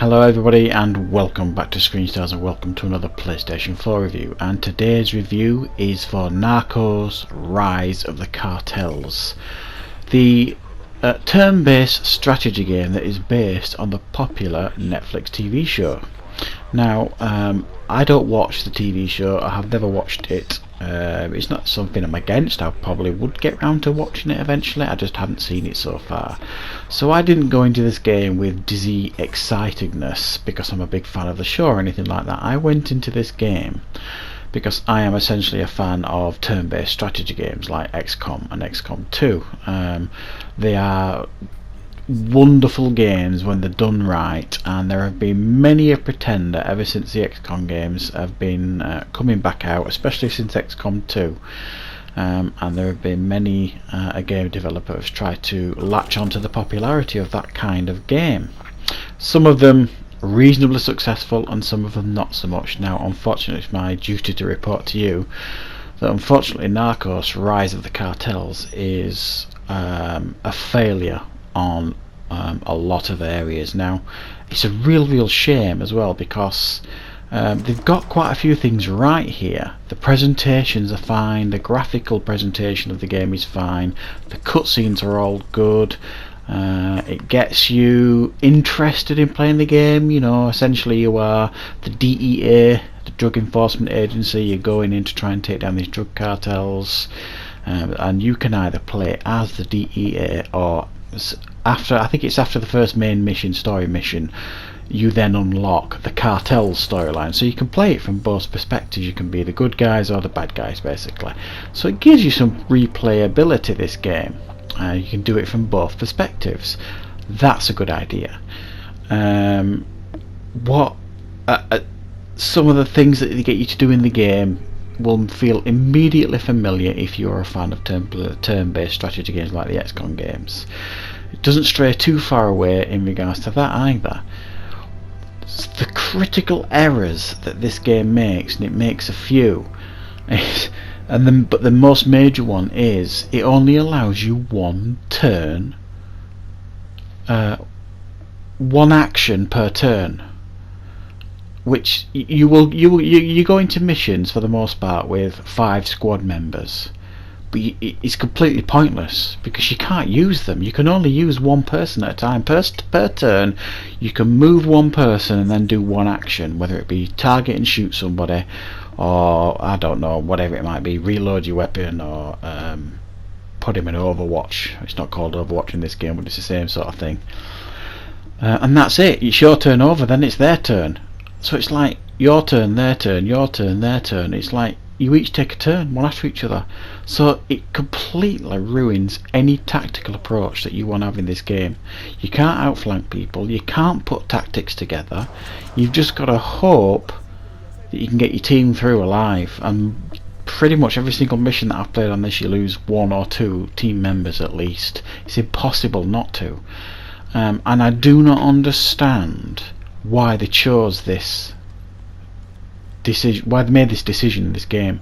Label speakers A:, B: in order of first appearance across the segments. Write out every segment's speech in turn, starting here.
A: Hello everybody and welcome back to Screenstars and welcome to another PlayStation 4 review, and today's review is for Narcos Rise of the Cartels, the turn-based strategy game that is based on the popular Netflix TV show. Now I don't watch the TV show, I have never watched it. It's not something I'm against. I probably would get round to watching it eventually, I just haven't seen it so far. So I didn't go into this game with dizzy excitedness because I'm a big fan of the show or anything like that. I went into this game because I am essentially a fan of turn-based strategy games like XCOM and XCOM 2. They are wonderful games when they're done right, and there have been many a pretender ever since the XCOM games have been coming back out, especially since XCOM 2, and there have been many a game developer has tried to latch onto the popularity of that kind of game. Some of them reasonably successful and some of them not so much. Now unfortunately it's my duty to report to you that unfortunately Narcos Rise of the Cartels is a failure on a lot of areas. Now it's a real shame as well, because they've got quite a few things right here. The presentations are fine, the graphical presentation of the game is fine, the cutscenes are all good, it gets you interested in playing the game. You know, essentially you are the DEA, the Drug Enforcement Agency, you're going in to try and take down these drug cartels, and you can either play as the DEA or after, I think it's after the first main mission, story mission, you then unlock the Cartels storyline, so you can play it from both perspectives. You can be the good guys or the bad guys basically, so it gives you some replayability, this game. You can do it from both perspectives. That's a good idea. Some of the things that they get you to do in the game will feel immediately familiar if you're a fan of turn-based strategy games like the XCOM games. It doesn't stray too far away in regards to that either. The critical errors that this game makes, and it makes a few, but the most major one is it only allows you one turn, one action per turn, which you go into missions for the most part with 5 squad members, but it's completely pointless because you can't use them. You can only use one person at a time per turn. You can move one person and then do one action, whether it be target and shoot somebody, or I don't know, whatever it might be, reload your weapon, or put him in Overwatch. It's not called Overwatch in this game, but it's the same sort of thing, and that's it. It's your turn over, then it's their turn. So it's like your turn, their turn, your turn, their turn. It's like you each take a turn, one after each other. So it completely ruins any tactical approach that you want to have in this game. You can't outflank people, you can't put tactics together. You've just got to hope that you can get your team through alive. And pretty much every single mission that I've played on this, you lose 1 or 2 team members at least. It's impossible not to. And I do not understand why they chose this decision, why they made this decision in this game.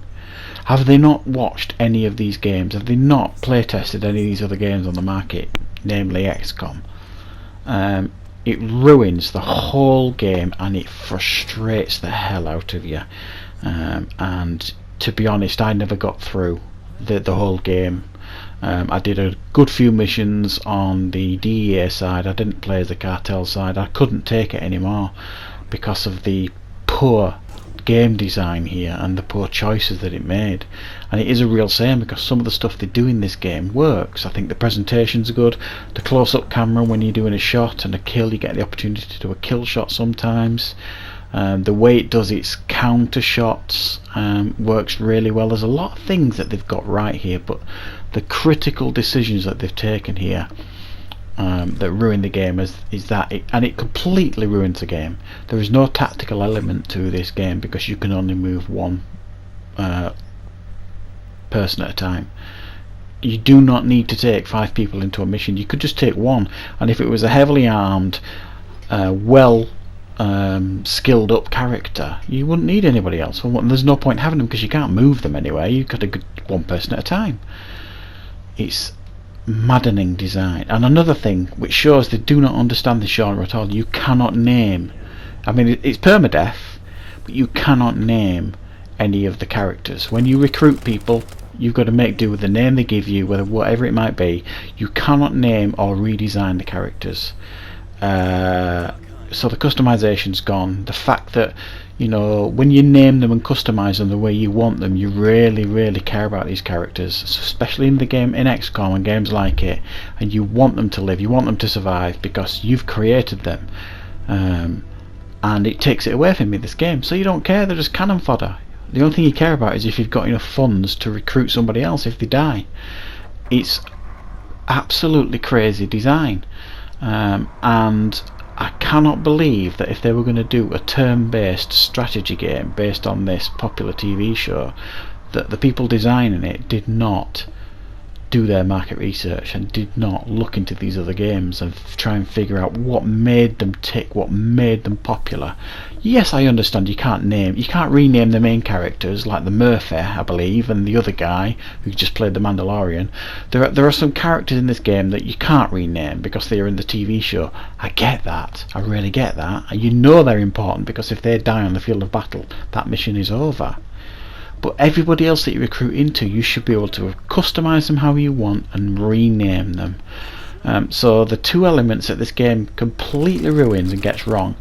A: Have they not watched any of these games? Have they not playtested any of these other games on the market, namely XCOM? It ruins the whole game and it frustrates the hell out of you. And to be honest, I never got through the whole game. I did a good few missions on the DEA side. I didn't play as the Cartel side. I couldn't take it anymore because of the poor game design here and the poor choices that it made. And it is a real shame because some of the stuff they do in this game works. I think the presentation's good, the close-up camera when you're doing a shot and a kill, you get the opportunity to do a kill shot sometimes. The way it does its counter shots works really well. There's a lot of things that they've got right here, but the critical decisions that they've taken here that ruin the game is that it completely ruins the game. There is no tactical element to this game because you can only move one person at a time. You do not need to take 5 people into a mission. You could just take one, and if it was a heavily armed, skilled up character, you wouldn't need anybody else. Well, there's no point having them because you can't move them anyway. You've got to go one person at a time. It's maddening design. And another thing which shows they do not understand the genre at all, you cannot name, I mean it's permadeath, but you cannot name any of the characters. When you recruit people, you've got to make do with the name they give you, whatever it might be. You cannot name or redesign the characters. So the customization's gone. The fact that, you know, when you name them and customize them the way you want them, you really care about these characters, especially in the game, in XCOM and games like it, and you want them to live, you want them to survive because you've created them, and it takes it away from me, this game. So you don't care, they're just cannon fodder. The only thing you care about is if you've got enough funds to recruit somebody else if they die. It's absolutely crazy design, and I cannot believe that if they were going to do a turn-based strategy game based on this popular TV show, that the people designing it did not do their market research and did not look into these other games and try and figure out what made them tick, what made them popular. Yes, I understand you can't rename the main characters like the Murphy, I believe, and the other guy who just played the Mandalorian. There are some characters in this game that you can't rename because they are in the TV show. I get that, I really get that, and you know they're important because if they die on the field of battle, that mission is over. But everybody else that you recruit into, you should be able to customize them how you want and rename them. So the two elements that this game completely ruins and gets wrong,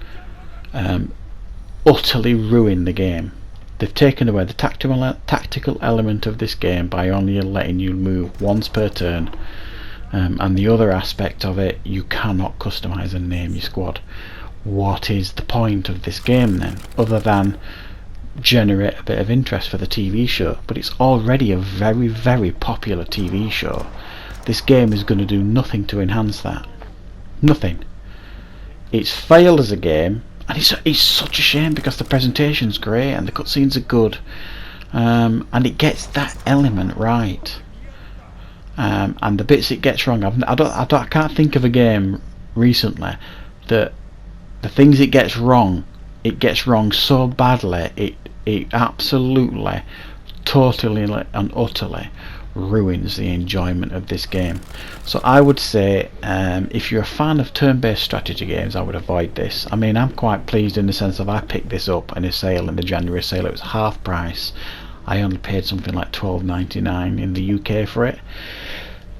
A: utterly ruin the game. They've taken away the tactical element of this game by only letting you move once per turn, and the other aspect of it, you cannot customize and name your squad. What is the point of this game then, other than generate a bit of interest for the TV show? But it's already a very popular TV show. This game is going to do nothing to enhance that. Nothing. It's failed as a game, and it's such a shame because the presentation's great and the cutscenes are good, and it gets that element right. And the bits it gets wrong, I can't think of a game recently that the things it gets wrong so badly it absolutely, totally and utterly ruins the enjoyment of this game. So I would say, if you're a fan of turn-based strategy games, I would avoid this. I mean, I'm quite pleased in the sense of I picked this up in a sale, in the January sale. It was half price. I only paid something like $12.99 in the UK for it.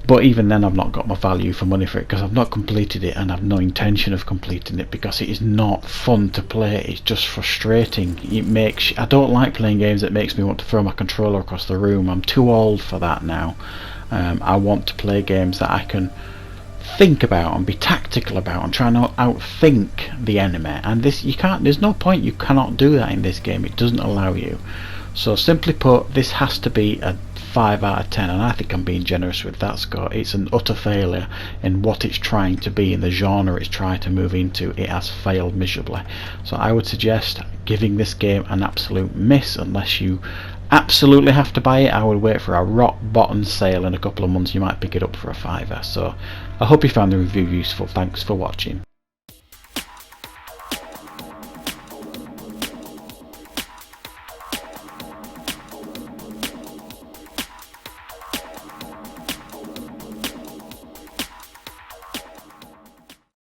A: But even then I've not got my value for money for it because I've not completed it, and I've no intention of completing it because it is not fun to play. It's just frustrating. I don't like playing games that makes me want to throw my controller across the room. I'm too old for that now. I want to play games that I can think about and be tactical about and try and outthink the enemy, and this you can't. There's no point, you cannot do that in this game. It doesn't allow you. So simply put, this has to be a 5 out of 10, and I think I'm being generous with that score. It's an utter failure in what it's trying to be, in the genre it's trying to move into. It has failed miserably. So I would suggest giving this game an absolute miss. Unless you absolutely have to buy it, I would wait for a rock bottom sale in a couple of months. You might pick it up for a £5. So I hope you found the review useful. Thanks for watching.